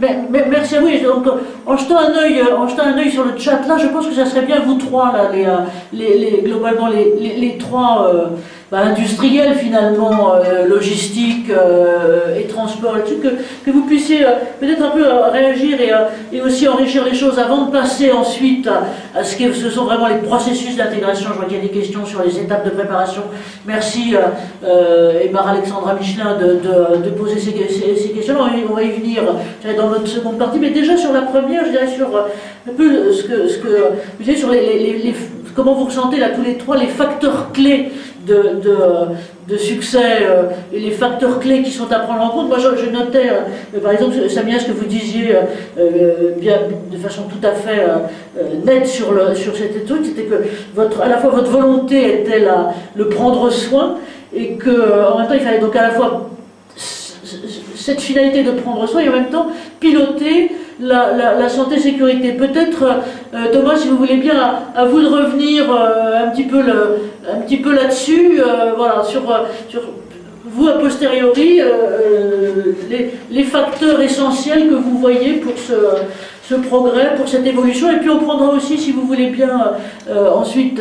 Merci à vous. Et donc, en jetant un œil sur le chat là, je pense que ça serait bien vous trois là, globalement les trois industriels finalement, logistique et transport là-dessus, que vous puissiez peut-être un peu réagir et aussi enrichir les choses avant de passer ensuite à ce sont vraiment les processus d'intégration. Je vois qu'il y a des questions sur les étapes de préparation. Merci Emma Alexandra Michelin de poser ces questions. On va y venir dans notre seconde partie, mais déjà sur la première, je dirais sur un peu ce que vous disiez sur comment vous ressentez là tous les trois les facteurs clés de succès et les facteurs clés qui sont à prendre en compte. Moi, je notais, par exemple, Samia, ce que vous disiez bien, de façon tout à fait nette sur cette truc, c'était que à la fois votre volonté était le prendre soin et que en même temps, il fallait donc à la fois cette finalité de prendre soin et en même temps piloter la santé-sécurité. Peut-être, Thomas, si vous voulez bien, à vous de revenir un petit peu là-dessus, voilà, sur vous, a posteriori, les facteurs essentiels que vous voyez pour ce progrès, pour cette évolution. Et puis on prendra aussi, si vous voulez bien, ensuite,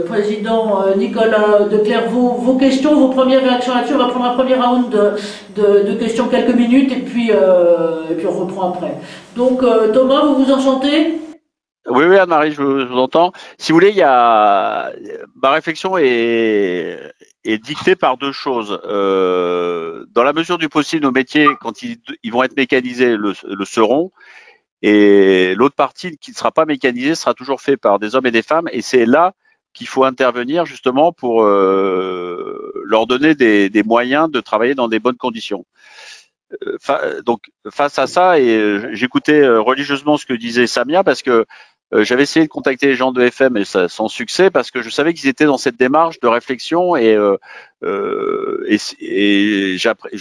Président Nicolas Declercq, vos questions, vos premières réactions là-dessus. On va prendre un premier round de questions, quelques minutes, et puis on reprend après. Donc Thomas, vous vous en sentez ? Oui, Anne-Marie, je vous entends. Si vous voulez, ma réflexion est dictée par deux choses. Dans la mesure du possible, nos métiers, quand ils vont être mécanisés, le seront. Et l'autre partie qui ne sera pas mécanisée sera toujours fait par des hommes et des femmes. Et c'est là qu'il faut intervenir justement pour leur donner des moyens de travailler dans des bonnes conditions. Donc face à ça, et j'écoutais religieusement ce que disait Samia, parce que j'avais essayé de contacter les gens de FM et sans succès, parce que je savais qu'ils étaient dans cette démarche de réflexion et je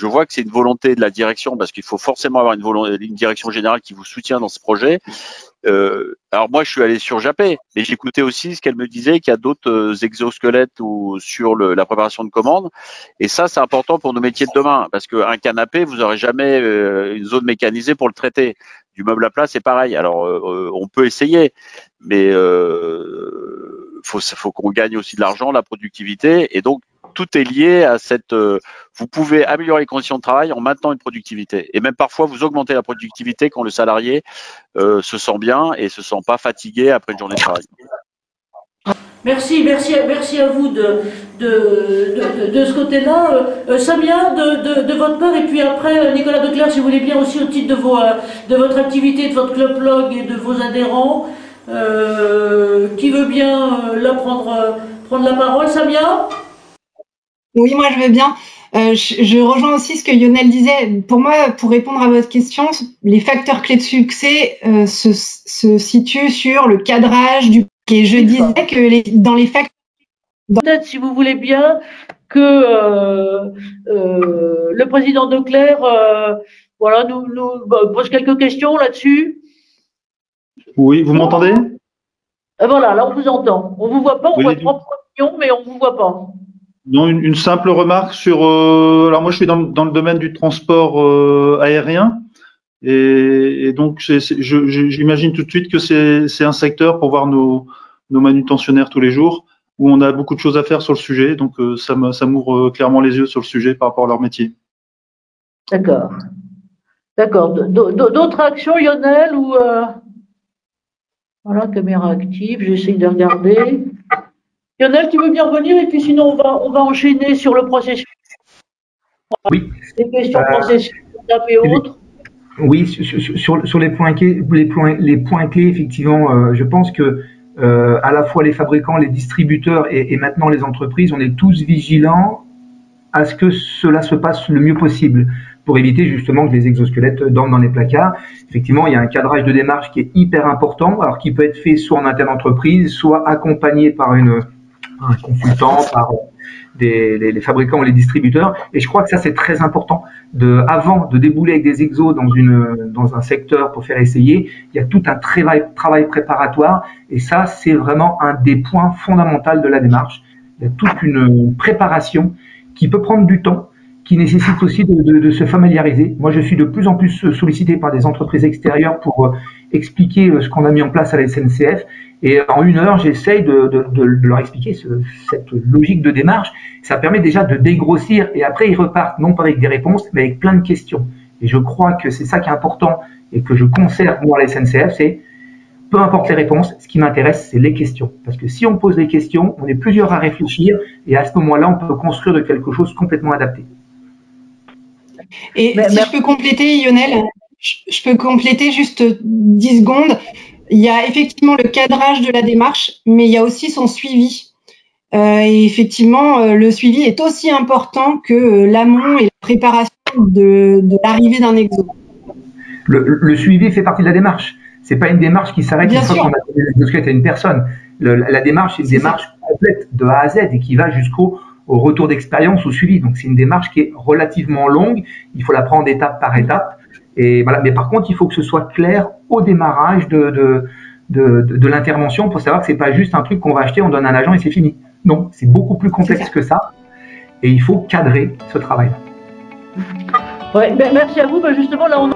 vois que c'est une volonté de la direction, parce qu'il faut forcément avoir une direction générale qui vous soutient dans ce projet. Alors moi, je suis allé sur Japet, mais j'écoutais aussi ce qu'elle me disait, qu'il y a d'autres exosquelettes ou sur la préparation de commandes. Et ça, c'est important pour nos métiers de demain, parce qu'un canapé, vous n'aurez jamais une zone mécanisée pour le traiter. Du meuble à plat, c'est pareil. Alors, on peut essayer, mais faut qu'on gagne aussi de l'argent, la productivité, et donc tout est lié à vous pouvez améliorer les conditions de travail en maintenant une productivité, et même parfois vous augmentez la productivité quand le salarié se sent bien et se sent pas fatigué après une journée de travail. Merci à vous de ce côté-là. Samia, de votre part, et puis après, Nicolas Declercq, si vous voulez bien aussi au titre de votre activité, de votre club blog et de vos adhérents, qui veut bien prendre la parole, Samia ? Oui, moi je veux bien. Je rejoins aussi ce que Lionel disait. Pour moi, pour répondre à votre question, les facteurs clés de succès se situent sur le cadrage du. Et je disais que dans les facteurs. Peut-être, si vous voulez bien, que le président Declercq voilà, nous pose quelques questions là-dessus. Oui, vous m'entendez ? Voilà, là on vous entend. On vous voit pas, on voit trois questions, mais on vous voit pas. Non, une simple remarque sur. Alors moi, je suis dans le domaine du transport aérien, et donc j'imagine tout de suite que c'est un secteur pour voir nos manutentionnaires tous les jours, où on a beaucoup de choses à faire sur le sujet. Donc ça m'ouvre clairement les yeux sur le sujet par rapport à leur métier. D'accord. D'autres actions, Lionel, ou voilà, caméra active. J'essaye de regarder. Lionel, tu veux bien revenir, et puis sinon on va enchaîner sur le processus. Oui. Les questions processus et autres. Oui, sur les points clés, effectivement, je pense que à la fois les fabricants, les distributeurs et maintenant les entreprises, on est tous vigilants à ce que cela se passe le mieux possible pour éviter justement que les exosquelettes dorment dans les placards. Effectivement, il y a un cadrage de démarche qui est hyper important, alors qui peut être fait soit en interne entreprise, soit accompagné par un consultant, par les fabricants ou les distributeurs. Et je crois que ça, c'est très important. Avant de débouler avec des exos dans un secteur pour faire essayer, il y a tout un travail préparatoire. Et ça, c'est vraiment un des points fondamentaux de la démarche. Il y a toute une préparation qui peut prendre du temps, qui nécessite aussi de se familiariser. Moi, je suis de plus en plus sollicité par des entreprises extérieures pour expliquer ce qu'on a mis en place à la SNCF. Et en 1 heure, j'essaye de leur expliquer cette logique de démarche. Ça permet déjà de dégrossir et après, ils repartent non pas avec des réponses, mais avec plein de questions. Et je crois que c'est ça qui est important et que je conserve moi à la SNCF, c'est peu importe les réponses, ce qui m'intéresse, c'est les questions. Parce que si on pose des questions, on est plusieurs à réfléchir et à ce moment-là, on peut construire de quelque chose complètement adapté. Et si je peux compléter, Lionel, je peux compléter juste 10 secondes. Il y a effectivement le cadrage de la démarche, mais il y a aussi son suivi. Et effectivement, le suivi est aussi important que l'amont et la préparation de l'arrivée d'un exo. Le suivi fait partie de la démarche. C'est pas une démarche qui s'arrête une fois qu'on a donné l'exosquelette à une personne. La démarche, c'est une démarche complète de A à Z et qui va jusqu'au retour d'expérience, au suivi. Donc c'est une démarche qui est relativement longue. Il faut la prendre étape par étape. Et voilà. Mais par contre, il faut que ce soit clair au démarrage de l'intervention pour savoir que c'est pas juste un truc qu'on va acheter, on donne à un agent et c'est fini. Non, c'est beaucoup plus complexe que ça. Et il faut cadrer ce travail. Ouais, merci à vous. Justement, là, on